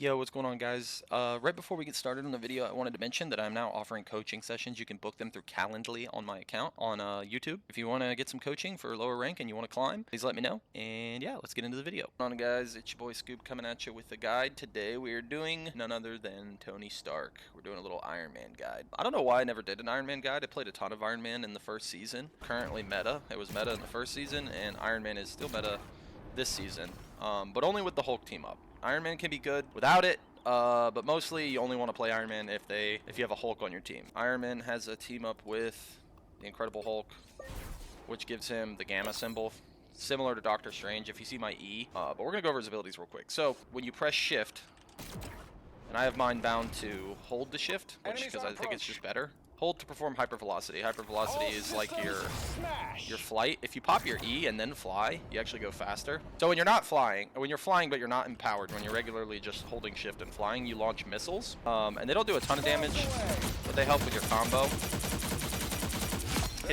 Yo, what's going on, guys? Right before we get started on the video, I wanted to mention that I'm now offering coaching sessions. You can book them through Calendly on my account on YouTube. If you want to get some coaching for lower rank and you want to climb, please let me know. And yeah, let's get into the video. What's going on, guys? It's your boy Scoop coming at you with a guide. Today we are doing none other than Tony Stark. We're doing a little Iron Man guide. I don't know why I never did an Iron Man guide. I played a ton of Iron Man in the first season. Currently meta. It was meta in the first season, and Iron Man is still meta this season, but only with the Hulk team up. Iron Man can be good without it. But mostly you only want to play Iron Man if you have a Hulk on your team. Iron Man has a team up with the Incredible Hulk, which gives him the Gamma symbol, similar to Doctor Strange if you see my E. But we're gonna go over his abilities real quick. So when you press shift, and I have mine bound to hold the shift, because I think it's just better. Hold to perform hypervelocity. Hypervelocity is like your flight. If you pop your E and then fly, you actually go faster. So when you're not flying, when you're flying but you're not empowered, when you're regularly just holding shift and flying, you launch missiles. And they don't do a ton of damage, but they help with your combo.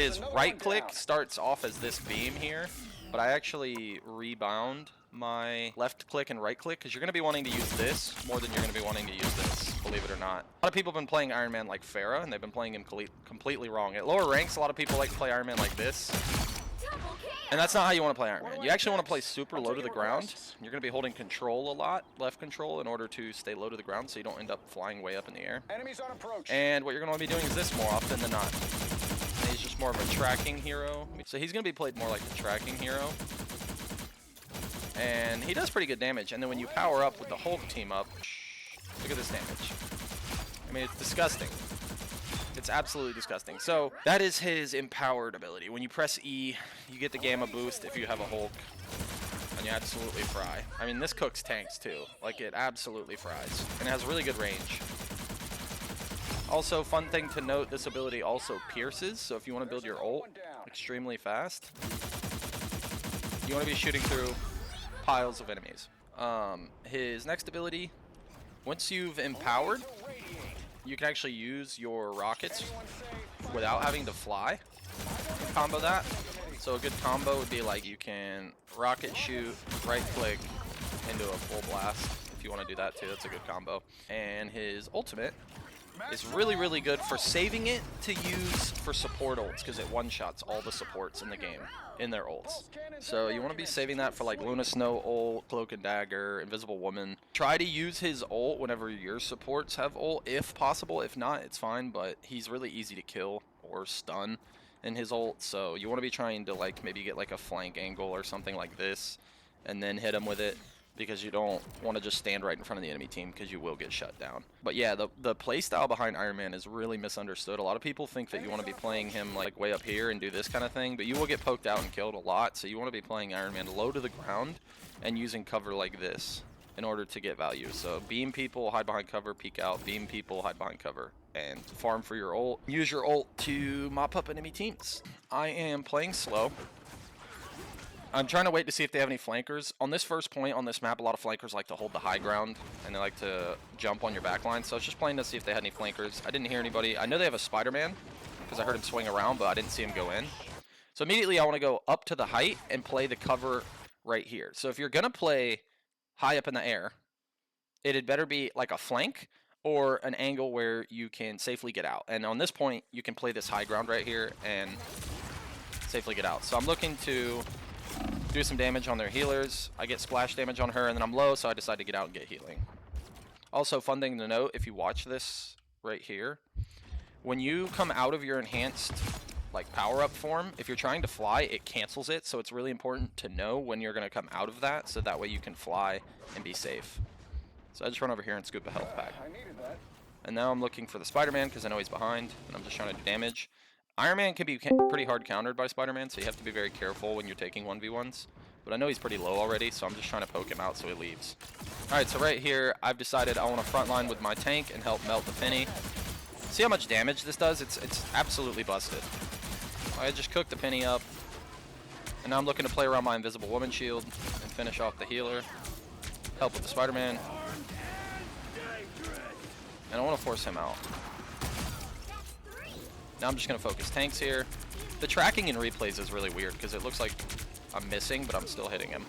His right click starts off as this beam here, but I actually rebound my left click and right click because you're going to be wanting to use this more than you're going to be wanting to use this, believe it or not. A lot of people have been playing Iron Man like Farah, and they've been playing him completely wrong. At lower ranks, a lot of people like to play Iron Man like this, and that's not how you want to play Iron Man. You actually want to play super low to the ground. You're going to be holding control a lot, left control, in order to stay low to the ground so you don't end up flying way up in the air. And what you're going to want to be doing is this more often than not. And he's just more of a tracking hero. So he's going to be played more like a tracking hero. And he does pretty good damage. And then when you power up with the Hulk team up, look at this damage. I mean, it's disgusting. It's absolutely disgusting. So that is his empowered ability. When you press E, you get the Gamma boost if you have a Hulk. And you absolutely fry. I mean, this cooks tanks too. Like, it absolutely fries. And it has really good range. Also, fun thing to note, this ability also pierces. So if you want to build your ult extremely fast, you want to be shooting through piles of enemies. His next ability, once you've empowered, you can actually use your rockets without having to fly. Combo that. So a good combo would be like you can rocket shoot, right click into a full blast. If you want to do that too, that's a good combo. And his ultimate is really, really good for saving it to use for support ults, because it one-shots all the supports in the game in their ults. So you want to be saving that for like Luna Snow ult, Cloak and Dagger, Invisible Woman. Try to use his ult whenever your supports have ult, if possible. If not, it's fine, but he's really easy to kill or stun in his ult. So you want to be trying to like maybe get like a flank angle or something like this and then hit him with it, because you don't want to just stand right in front of the enemy team, because you will get shut down. But yeah, the play style behind Iron Man is really misunderstood. A lot of people think that you want to be playing him like way up here and do this kind of thing, but you will get poked out and killed a lot. So you want to be playing Iron Man low to the ground and using cover like this in order to get value. So beam people, hide behind cover, peek out, beam people, hide behind cover, and farm for your ult. Use your ult to mop up enemy teams. I am playing slow. I'm trying to wait to see if they have any flankers. On this first point on this map, a lot of flankers like to hold the high ground, and they like to jump on your backline. So I was just playing to see if they had any flankers. I didn't hear anybody. I know they have a Spider-Man, because I heard him swing around, but I didn't see him go in. So immediately I want to go up to the height and play the cover right here. So if you're going to play high up in the air, it had better be like a flank or an angle where you can safely get out. And on this point, you can play this high ground right here and safely get out. So I'm looking to do some damage on their healers. I get splash damage on her, and then I'm low, so I decide to get out and get healing. Also, fun thing to note, if you watch this right here, when you come out of your enhanced like power-up form, if you're trying to fly, it cancels it. So it's really important to know when you're going to come out of that, so that way you can fly and be safe. So I just run over here and scoop a health pack. And now I'm looking for the Spider-Man, because I know he's behind, and I'm just trying to do damage. Iron Man can be pretty hard countered by Spider-Man, so you have to be very careful when you're taking 1v1s. But I know he's pretty low already, so I'm just trying to poke him out so he leaves. Alright, so right here, I've decided I want to frontline with my tank and help melt the Penny. See how much damage this does? It's absolutely busted. I just cooked the Penny up. And now I'm looking to play around my Invisible Woman shield and finish off the healer. Help with the Spider-Man. And I want to force him out. Now I'm just going to focus tanks here. The tracking in replays is really weird, because it looks like I'm missing, but I'm still hitting him.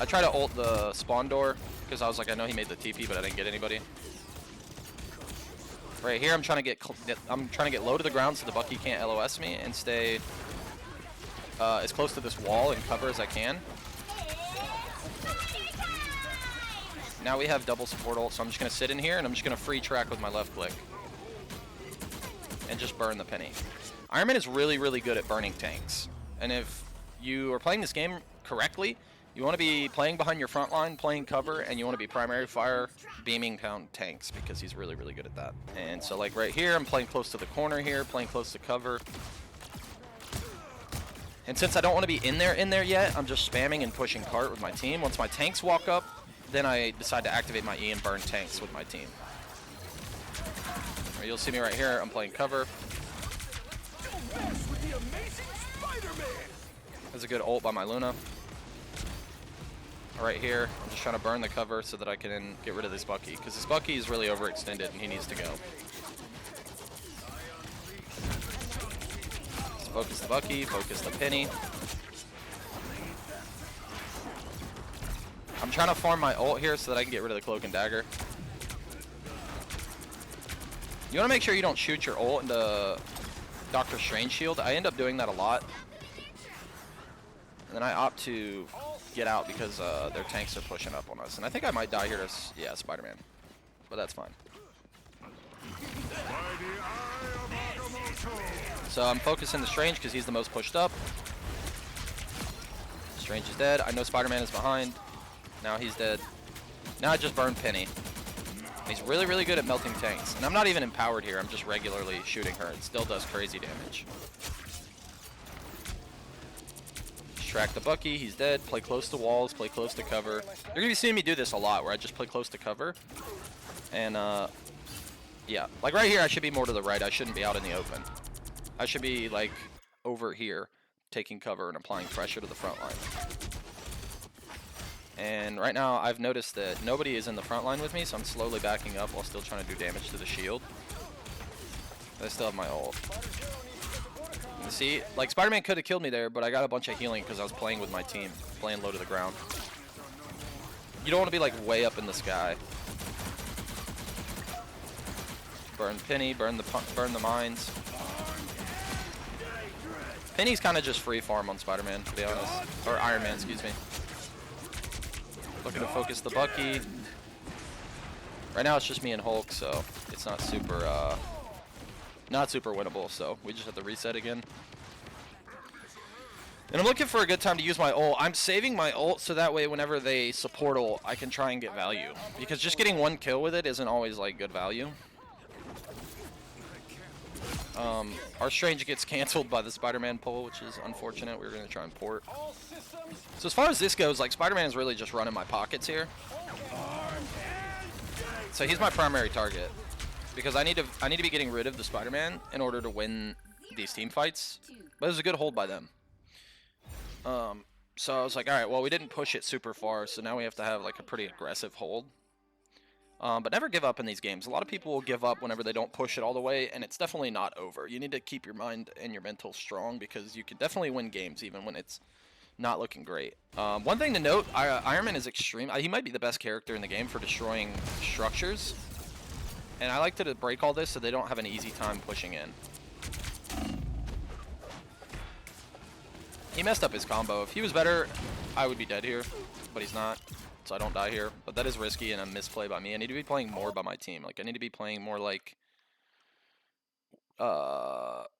I tried to ult the spawn door because I was like, I know he made the TP, but I didn't get anybody. Right here, I'm trying to get low to the ground so the Bucky can't LOS me and stay as close to this wall and cover as I can. Now we have double support ult, so I'm just gonna sit in here and I'm just gonna free track with my left click and just burn the Penny. Iron Man is really, really good at burning tanks, and if you are playing this game correctly, you want to be playing behind your front line, playing cover, and you want to be primary fire, beaming down tanks, because he's really, really good at that. And so like right here, I'm playing close to the corner here, playing close to cover. And since I don't want to be in there yet, I'm just spamming and pushing cart with my team. Once my tanks walk up, then I decide to activate my E and burn tanks with my team. You'll see me right here, I'm playing cover. There's a good ult by my Luna. Right here, I'm just trying to burn the cover so that I can get rid of this Bucky, because this Bucky is really overextended and he needs to go. Let's focus the Bucky, focus the Penny. I'm trying to farm my ult here so that I can get rid of the Cloak and Dagger. You want to make sure you don't shoot your ult into Doctor Strange shield. I end up doing that a lot. And then I opt to get out because their tanks are pushing up on us. And I think I might die here to, yeah, Spider-Man. But that's fine. So I'm focusing the Strange because he's the most pushed up. Strange is dead. I know Spider-Man is behind. Now he's dead. Now I just burned Penny. He's really, really good at melting tanks. And I'm not even empowered here. I'm just regularly shooting her. It still does crazy damage. Track the Bucky, he's dead. Play close to walls, play close to cover. You're gonna be seeing me do this a lot, where I just play close to cover. And yeah, like right here, I should be more to the right. I shouldn't be out in the open. I should be like over here, taking cover and applying pressure to the front line. And right now, I've noticed that nobody is in the front line with me, so I'm slowly backing up while still trying to do damage to the shield. But I still have my ult. See, like Spider-Man could have killed me there, but I got a bunch of healing because I was playing with my team, playing low to the ground. You don't want to be like way up in the sky. Burn Penny, burn the mines. Penny's kind of just free farm on Spider-Man, to be honest, or Iron Man, excuse me. Looking to focus the Bucky. Right now it's just me and Hulk, so it's not super winnable, so we just have to reset again. And I'm looking for a good time to use my ult. I'm saving my ult so that way whenever they support ult, I can try and get value. Because just getting one kill with it isn't always like good value. Our Strange gets canceled by the Spider-Man pull, which is unfortunate. We were going to try and port. So as far as this goes, like Spider-Man is really just running my pockets here. So he's my primary target. Because I need to be getting rid of the Spider-Man in order to win these team fights. But it was a good hold by them. So I was like, alright, well we didn't push it super far, so now we have to have like a pretty aggressive hold. But never give up in these games. A lot of people will give up whenever they don't push it all the way, and it's definitely not over. You need to keep your mind and your mental strong because you can definitely win games even when it's not looking great. One thing to note, Iron Man is extreme. He might be the best character in the game for destroying structures. And I like to break all this so they don't have an easy time pushing in. He messed up his combo. If he was better, I would be dead here, but he's not, so I don't die here. But that is risky and a misplay by me. I need to be playing more by my team. Like I need to be playing more like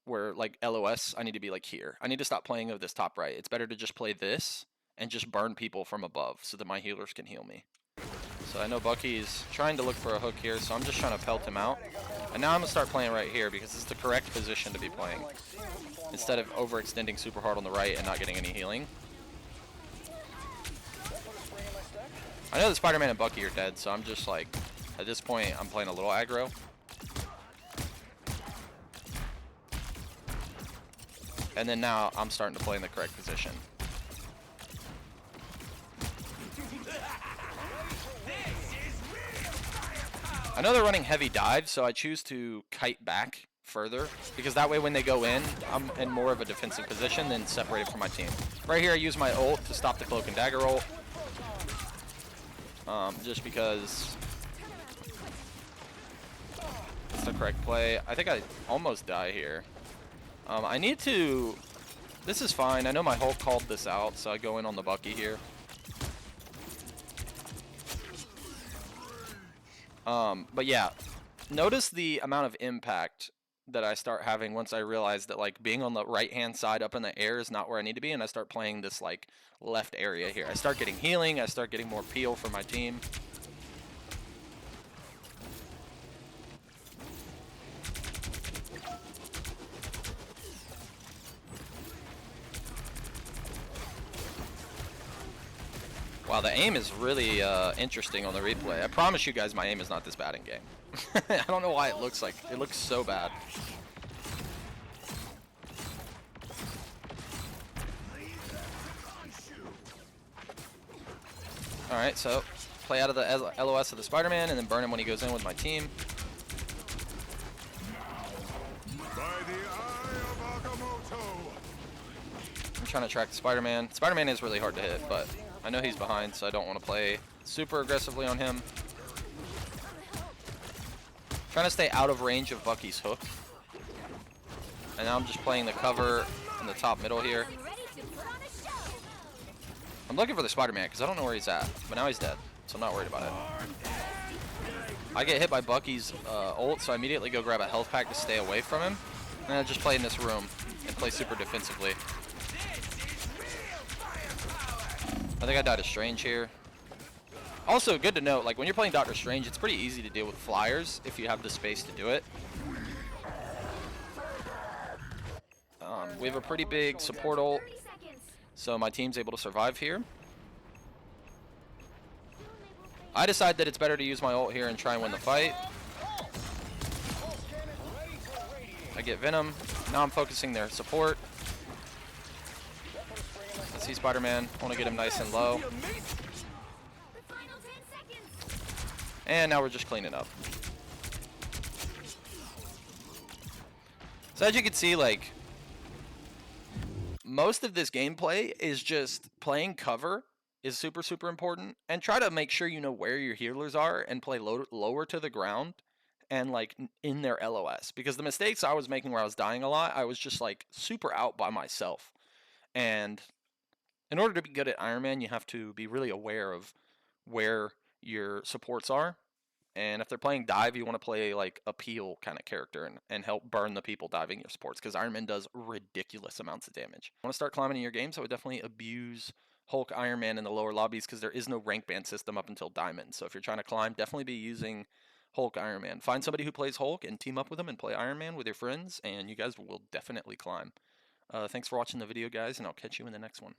where like LOS, I need to be like here. I need to stop playing of this top right. It's better to just play this and just burn people from above so that my healers can heal me. So I know Bucky's trying to look for a hook here, so I'm just trying to pelt him out. And now I'm going to start playing right here because it's the correct position to be playing. Instead of overextending super hard on the right and not getting any healing. I know that Spider-Man and Bucky are dead, so I'm just like, at this point, I'm playing a little aggro. And then now I'm starting to play in the correct position. I know they're running heavy dives, so I choose to kite back further because that way when they go in, I'm in more of a defensive position than separated from my team. Right here I use my ult to stop the Cloak and Dagger ult. just because it's the correct play. I think I almost die here. I need to... This is fine. I know my Hulk called this out, so I go in on the Bucky here. But yeah, notice the amount of impact that I start having once I realize that like being on the right hand side up in the air is not where I need to be, and I start playing this like left area here. I start getting healing, I start getting more peel for my team. Wow, the aim is really interesting on the replay. I promise you guys my aim is not this bad in game. I don't know why it looks so bad. Alright, so play out of the LOS of the Spider-Man and then burn him when he goes in with my team. I'm trying to track the Spider-Man. Spider-Man is really hard to hit, but I know he's behind, so I don't want to play super aggressively on him. Trying to stay out of range of Bucky's hook. And now I'm just playing the cover in the top middle here. I'm looking for the Spider-Man because I don't know where he's at, but now he's dead, so I'm not worried about it. I get hit by Bucky's ult, so I immediately go grab a health pack to stay away from him. And I just play in this room and play super defensively. I think I died to Strange here. Also, good to note, like when you're playing Doctor Strange, it's pretty easy to deal with flyers if you have the space to do it. We have a pretty big support ult, so my team's able to survive here. I decide that it's better to use my ult here and try and win the fight. I get Venom. Now I'm focusing their support. I see Spider-Man. I want to get him nice and low. And now we're just cleaning up. So as you can see, like, most of this gameplay is just playing cover is super, super important. And try to make sure you know where your healers are and play lower to the ground and, like, in their LOS. Because the mistakes I was making where I was dying a lot, I was just, like, super out by myself. And in order to be good at Iron Man, you have to be really aware of where your supports are. And if they're playing dive, you want to play like a peel kind of character and help burn the people diving your supports, because Iron Man does ridiculous amounts of damage. Want to start climbing in your games? I would definitely abuse Hulk Iron Man in the lower lobbies because there is no rank band system up until Diamond. So if you're trying to climb, definitely be using Hulk Iron Man. Find somebody who plays Hulk and team up with them and play Iron Man with your friends, and you guys will definitely climb. Thanks for watching the video, guys, and I'll catch you in the next one.